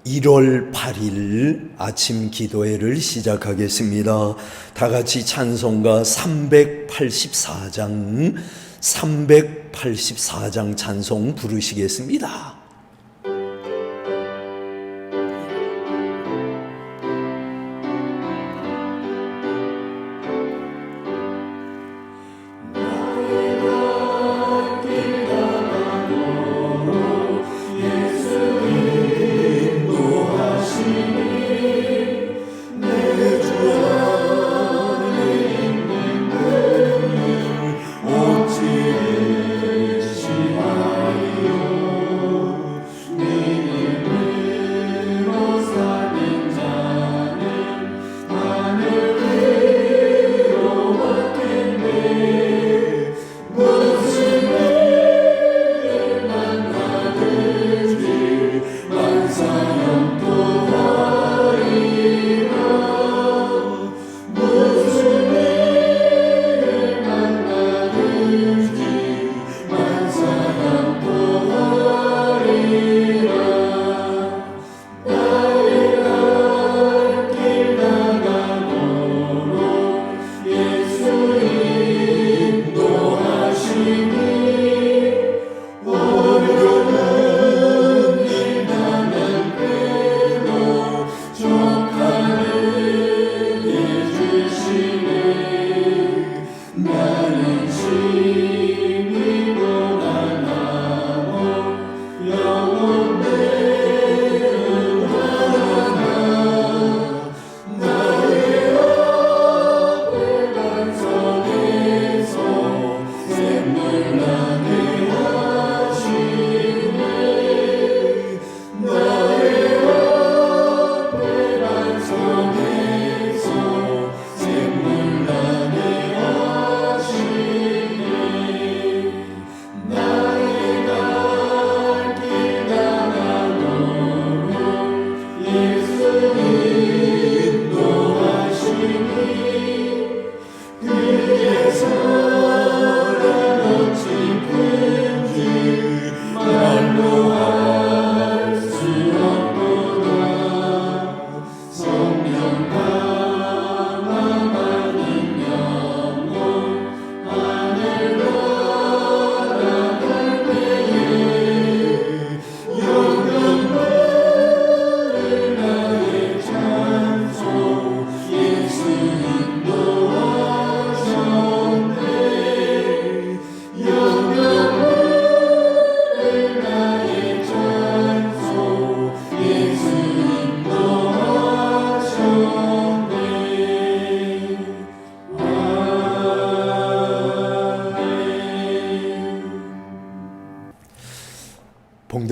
1월 8일 아침 기도회를 시작하겠습니다. 다 같이 찬송가 384장 찬송 부르시겠습니다.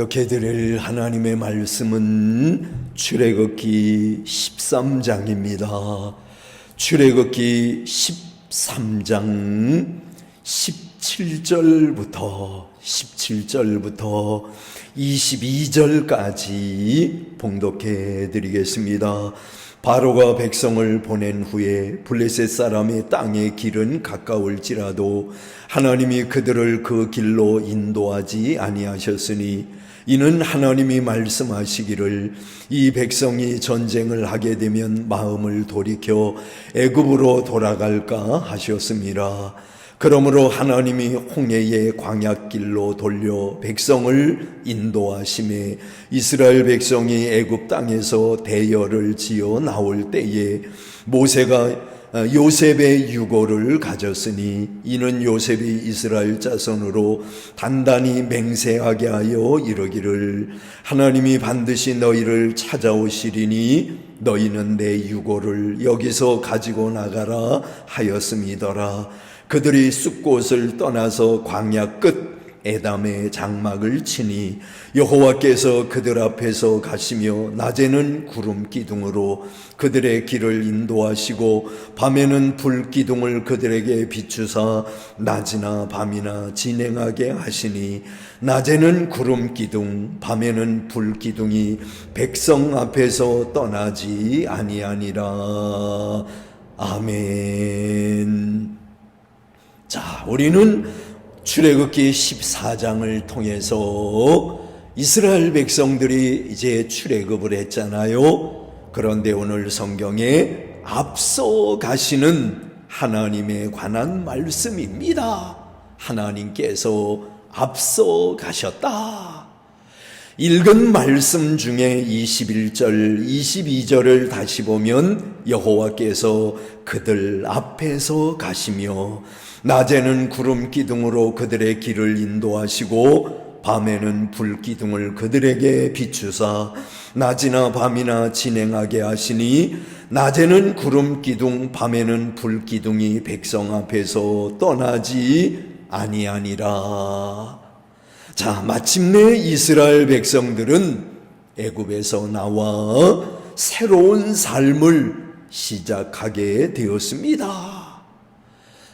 봉독해드릴 하나님의 말씀은 출애굽기 13장입니다. 출애굽기 13장 17절부터 22절까지 봉독해드리겠습니다. 바로가 백성을 보낸 후에 블레셋 사람의 땅의 길은 가까울지라도 하나님이 그들을 그 길로 인도하지 아니하셨으니 이는 하나님이 말씀하시기를 이 백성이 전쟁을 하게 되면 마음을 돌이켜 애굽으로 돌아갈까 하셨습니다. 그러므로 하나님이 홍해의 광야길로 돌려 백성을 인도하심에 이스라엘 백성이 애굽 땅에서 대열을 지어 나올 때에 모세가 요셉의 유고를 가졌으니 이는 요셉이 이스라엘 자손으로 단단히 맹세하게 하여 이르기를 하나님이 반드시 너희를 찾아오시리니 너희는 내 유고를 여기서 가지고 나가라 하였음이더라. 그들이 숫곳을 떠나서 광야 끝 에담의 장막을 치니 여호와께서 그들 앞에서 가시며 낮에는 구름 기둥으로 그들의 길을 인도하시고 밤에는 불 기둥을 그들에게 비추사 낮이나 밤이나 진행하게 하시니 낮에는 구름 기둥 밤에는 불 기둥이 백성 앞에서 떠나지 아니하니라. 아멘. 자, 우리는 출애굽기 14장을 통해서 이스라엘 백성들이 이제 출애굽을 했잖아요. 그런데 오늘 성경에 앞서 가시는 하나님에 관한 말씀입니다. 하나님께서 앞서 가셨다. 읽은 말씀 중에 21절, 22절을 다시 보면 여호와께서 그들 앞에서 가시며 낮에는 구름 기둥으로 그들의 길을 인도하시고 밤에는 불 기둥을 그들에게 비추사 낮이나 밤이나 진행하게 하시니 낮에는 구름 기둥 밤에는 불 기둥이 백성 앞에서 떠나지 아니하니라. 자, 마침내 이스라엘 백성들은 애굽에서 나와 새로운 삶을 시작하게 되었습니다.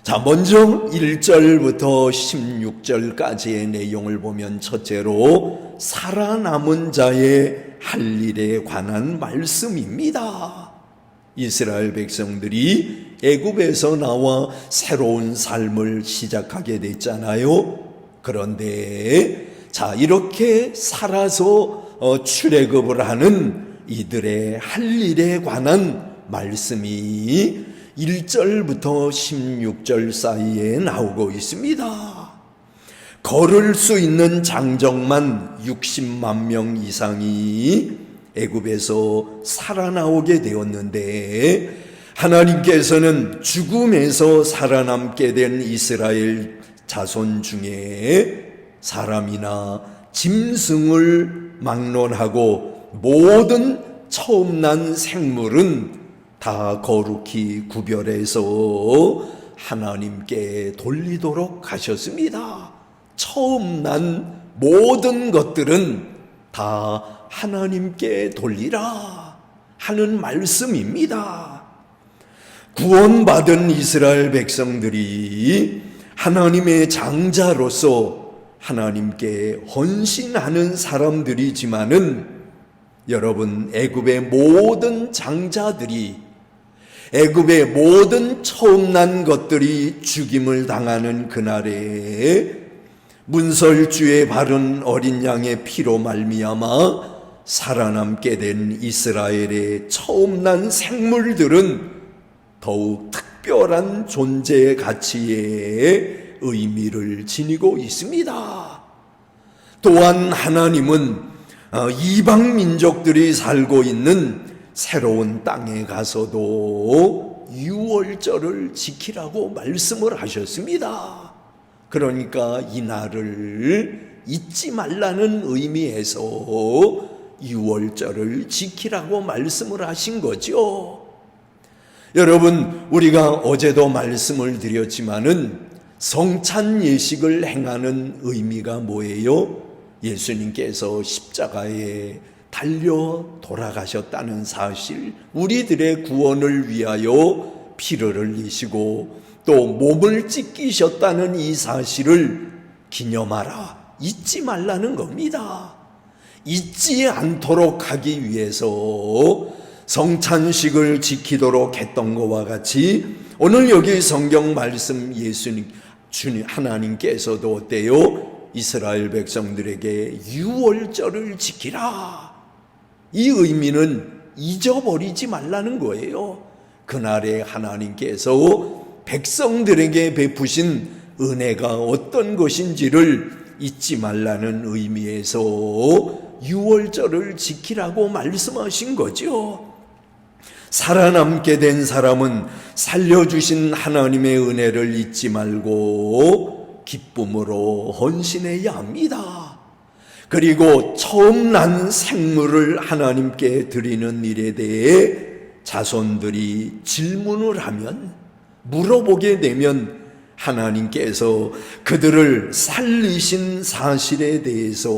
자, 먼저 1절부터 16절까지의 내용을 보면 첫째로 살아남은 자의 할 일에 관한 말씀입니다. 이스라엘 백성들이 애굽에서 나와 새로운 삶을 시작하게 됐잖아요. 그런데 자, 이렇게 살아서 출애굽을 하는 이들의 할 일에 관한 말씀이 1절부터 16절 사이에 나오고 있습니다. 걸을 수 있는 장정만 60만 명 이상이 애굽에서 살아나오게 되었는데 하나님께서는 죽음에서 살아남게 된 이스라엘 자손 중에 사람이나 짐승을 막론하고 모든 처음 난 생물은 다 거룩히 구별해서 하나님께 돌리도록 하셨습니다. 처음 난 모든 것들은 다 하나님께 돌리라 하는 말씀입니다. 구원받은 이스라엘 백성들이 하나님의 장자로서 하나님께 헌신하는 사람들이지만은 여러분, 애굽의 모든 장자들이, 애굽의 모든 처음 난 것들이 죽임을 당하는 그날에 문설주에 바른 어린 양의 피로 말미암아 살아남게 된 이스라엘의 처음 난 생물들은 더욱 특별한 존재 가치의 의미를 지니고 있습니다. 또한 하나님은 이방 민족들이 살고 있는 새로운 땅에 가서도 유월절을 지키라고 말씀을 하셨습니다. 그러니까 이 날을 잊지 말라는 의미에서 유월절을 지키라고 말씀을 하신 거죠. 여러분, 우리가 어제도 말씀을 드렸지만은 성찬 예식을 행하는 의미가 뭐예요? 예수님께서 십자가에 달려 돌아가셨다는 사실, 우리들의 구원을 위하여 피를 흘리시고 또 몸을 찢기셨다는 이 사실을 기념하라, 잊지 말라는 겁니다. 잊지 않도록 하기 위해서 성찬식을 지키도록 했던 것과 같이 오늘 여기 성경 말씀 예수님, 주님 하나님께서도 어때요? 이스라엘 백성들에게 유월절을 지키라. 이 의미는 잊어버리지 말라는 거예요. 그날에 하나님께서 백성들에게 베푸신 은혜가 어떤 것인지를 잊지 말라는 의미에서 유월절을 지키라고 말씀하신 거죠. 살아남게 된 사람은 살려주신 하나님의 은혜를 잊지 말고 기쁨으로 헌신해야 합니다. 그리고 처음 난 생물을 하나님께 드리는 일에 대해 자손들이 질문을 하면, 물어보게 되면 하나님께서 그들을 살리신 사실에 대해서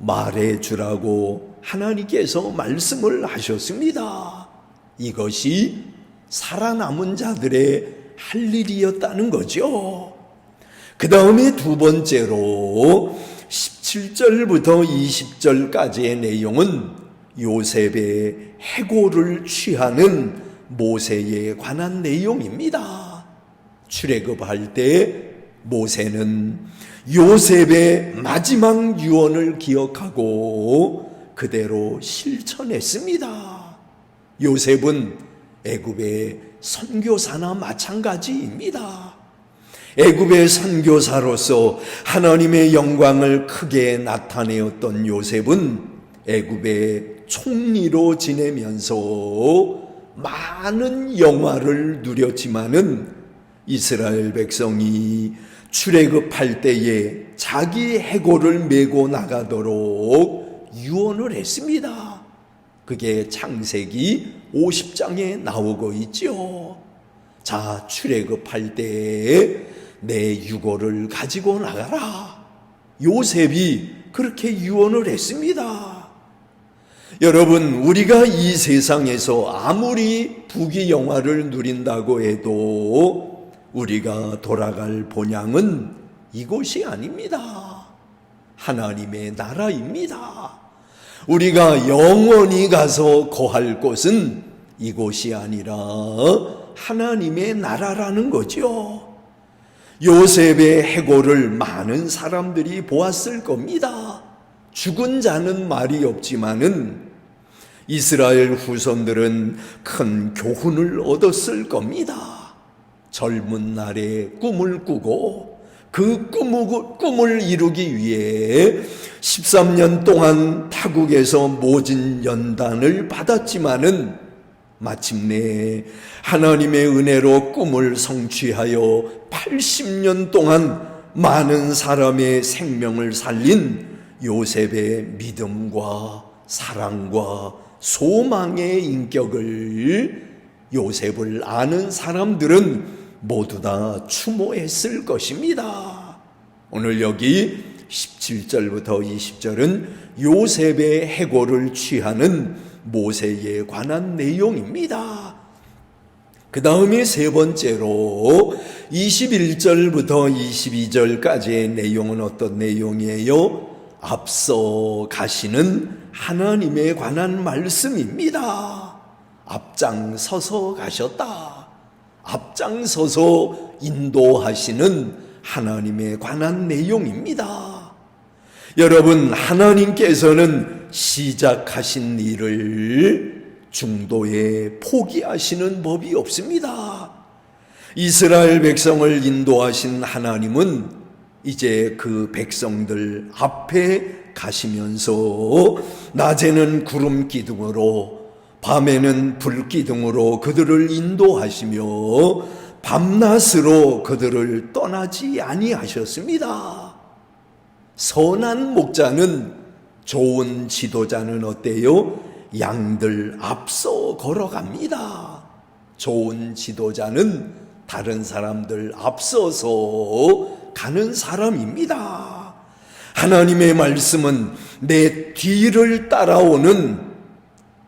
말해주라고 하나님께서 말씀을 하셨습니다. 이것이 살아남은 자들의 할 일이었다는 거죠. 그 다음에 두 번째로 17절부터 20절까지의 내용은 요셉의 해고를 취하는 모세에 관한 내용입니다. 출애굽할 때 모세는 요셉의 마지막 유언을 기억하고 그대로 실천했습니다. 요셉은 애굽의 선교사나 마찬가지입니다. 애굽의 선교사로서 하나님의 영광을 크게 나타내었던 요셉은 애굽의 총리로 지내면서 많은 영화를 누렸지만은 이스라엘 백성이 출애굽할 때에 자기 해골을 메고 나가도록 유언을 했습니다. 그게 창세기 50장에 나오고 있죠. 자, 출애굽할 때에 내 유골을 가지고 나가라. 요셉이 그렇게 유언을 했습니다. 여러분, 우리가 이 세상에서 아무리 부귀영화를 누린다고 해도 우리가 돌아갈 본향은 이곳이 아닙니다. 하나님의 나라입니다. 우리가 영원히 가서 거할 곳은 이곳이 아니라 하나님의 나라라는 거죠. 요셉의 해골을 많은 사람들이 보았을 겁니다. 죽은 자는 말이 없지만은 이스라엘 후손들은 큰 교훈을 얻었을 겁니다. 젊은 날에 꿈을 꾸고 그 꿈을 이루기 위해 13년 동안 타국에서 모진 연단을 받았지만은 마침내 하나님의 은혜로 꿈을 성취하여 80년 동안 많은 사람의 생명을 살린 요셉의 믿음과 사랑과 소망의 인격을 요셉을 아는 사람들은 모두 다 추모했을 것입니다. 오늘 여기 17절부터 20절은 요셉의 해골을 취하는 모세에 관한 내용입니다. 그 다음에 세 번째로 21절부터 22절까지의 내용은 어떤 내용이에요? 앞서 가시는 하나님에 관한 말씀입니다. 앞장서서 가셨다. 앞장서서 인도하시는 하나님에 관한 내용입니다. 여러분, 하나님께서는 시작하신 일을 중도에 포기하시는 법이 없습니다. 이스라엘 백성을 인도하신 하나님은 이제 그 백성들 앞에 가시면서 낮에는 구름 기둥으로 밤에는 불 기둥으로 그들을 인도하시며 밤낮으로 그들을 떠나지 아니하셨습니다. 선한 목자는, 좋은 지도자는 어때요? 양들 앞서 걸어갑니다. 좋은 지도자는 다른 사람들 앞서서 가는 사람입니다. 하나님의 말씀은 내 뒤를 따라오는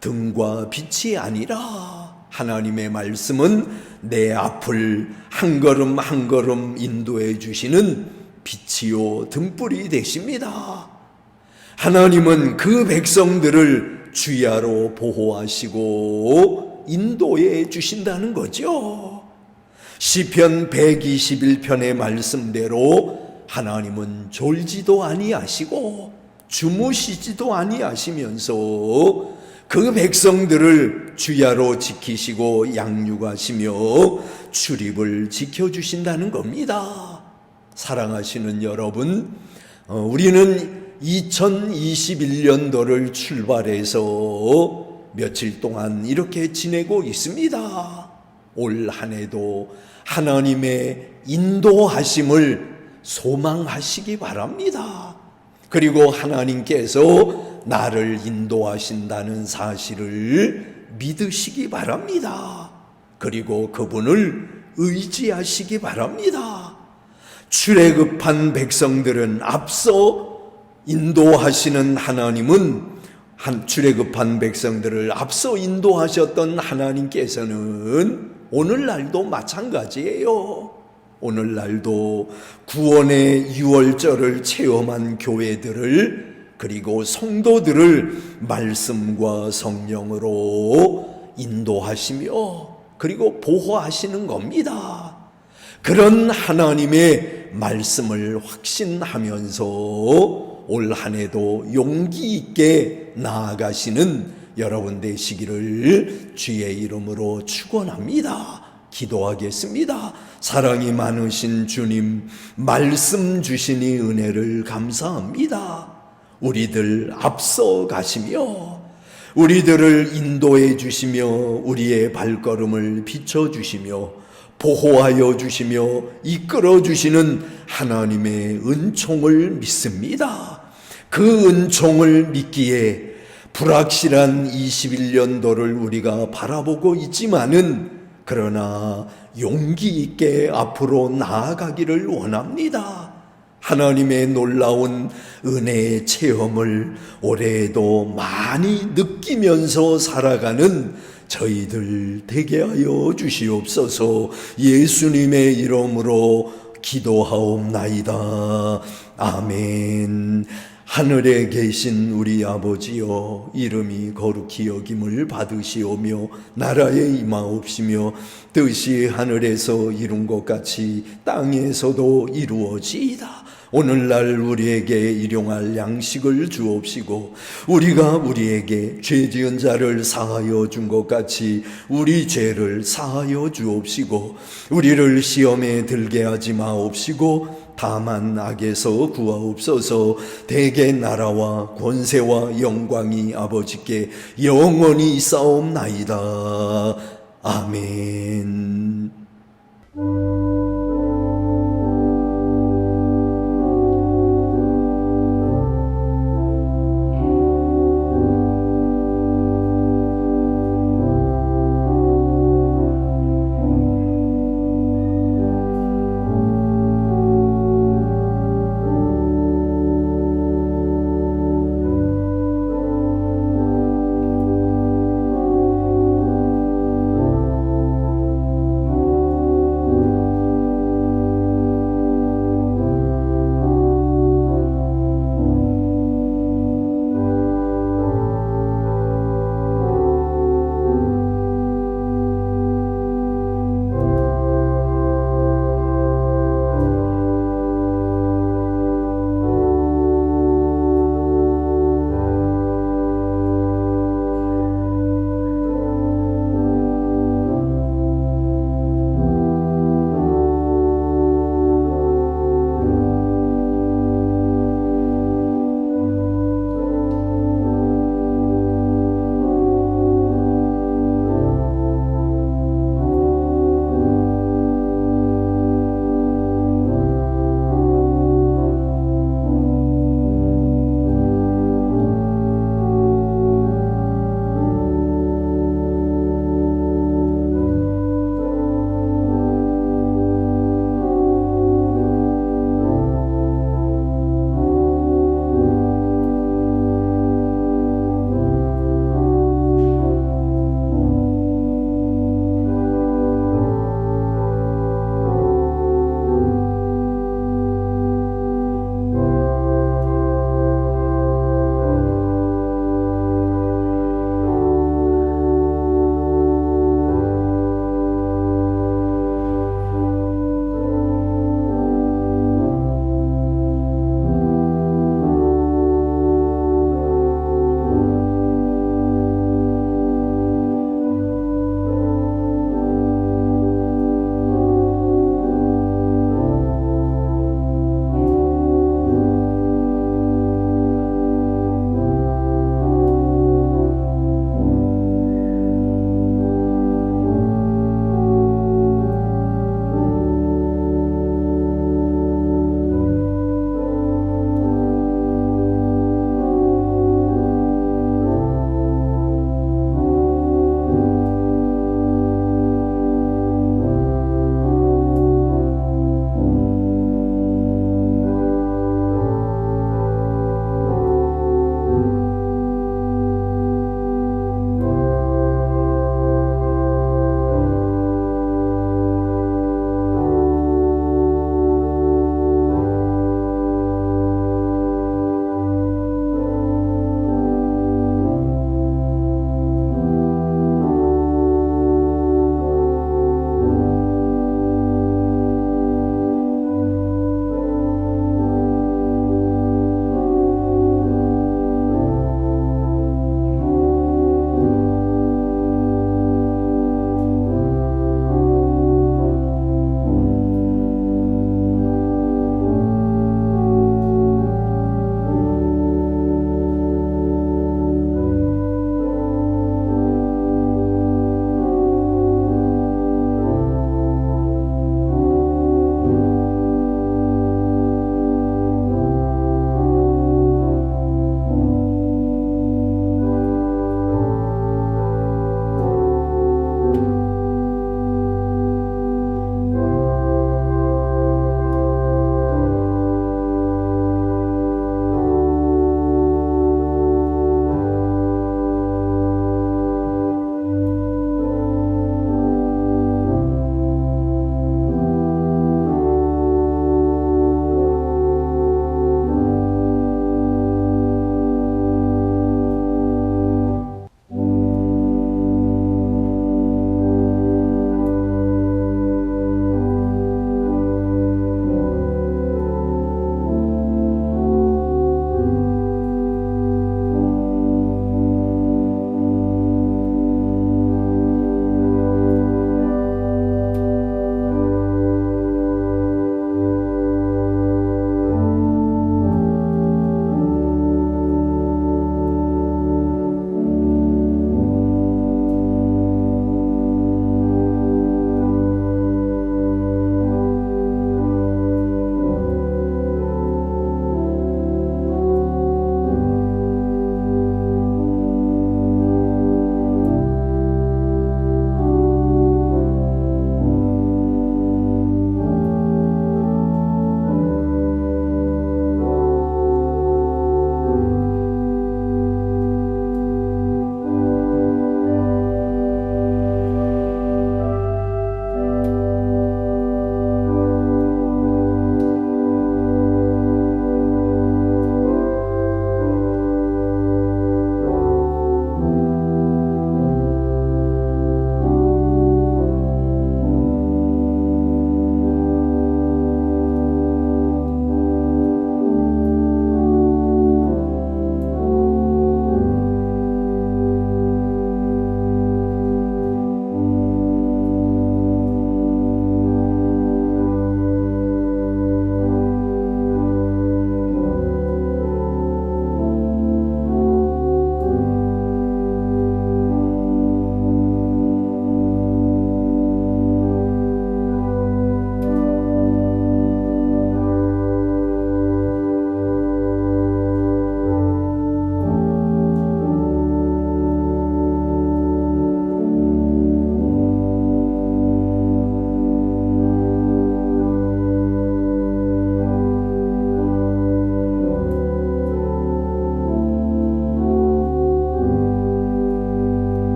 등과 빛이 아니라 하나님의 말씀은 내 앞을 한 걸음 한 걸음 인도해 주시는 빛이요 등불이 되십니다. 하나님은 그 백성들을 주야로 보호하시고 인도해 주신다는 거죠. 시편 121편의 말씀대로 하나님은 졸지도 아니하시고 주무시지도 아니하시면서 그 백성들을 주야로 지키시고 양육하시며 출입을 지켜주신다는 겁니다. 사랑하시는 여러분, 우리는 2021년도를 출발해서 며칠 동안 이렇게 지내고 있습니다. 올 한 해도 하나님의 인도하심을 소망하시기 바랍니다. 그리고 하나님께서 나를 인도하신다는 사실을 믿으시기 바랍니다. 그리고 그분을 의지하시기 바랍니다. 출애굽한 백성들은 앞서 인도하시는 하나님은 출애굽한 백성들을 앞서 인도하셨던 하나님께서는 오늘날도 마찬가지예요. 오늘날도 구원의 유월절을 체험한 교회들을, 그리고 성도들을 말씀과 성령으로 인도하시며 그리고 보호하시는 겁니다. 그런 하나님의 말씀을 확신하면서 올 한 해도 용기 있게 나아가시는 여러분 되시기를 주의 이름으로 축원합니다. 기도하겠습니다. 사랑이 많으신 주님, 말씀 주시니 은혜를 감사합니다. 우리들 앞서 가시며 우리들을 인도해 주시며 우리의 발걸음을 비춰 주시며 보호하여 주시며 이끌어 주시는 하나님의 은총을 믿습니다. 그 은총을 믿기에 불확실한 21년도를 우리가 바라보고 있지만은 그러나 용기 있게 앞으로 나아가기를 원합니다. 하나님의 놀라운 은혜의 체험을 올해에도 많이 느끼면서 살아가는 저희들 되게 하여 주시옵소서. 예수님의 이름으로 기도하옵나이다. 아멘. 하늘에 계신 우리 아버지여, 이름이 거룩히 여김을 받으시오며 나라에 임하옵시며 뜻이 하늘에서 이룬 것 같이 땅에서도 이루어지이다. 오늘날 우리에게 일용할 양식을 주옵시고 우리가 우리에게 죄 지은 자를 사하여 준 것 같이 우리 죄를 사하여 주옵시고 우리를 시험에 들게 하지 마옵시고 다만 악에서 구하옵소서. 대개 나라와 권세와 영광이 아버지께 영원히 있사옵나이다. 아멘.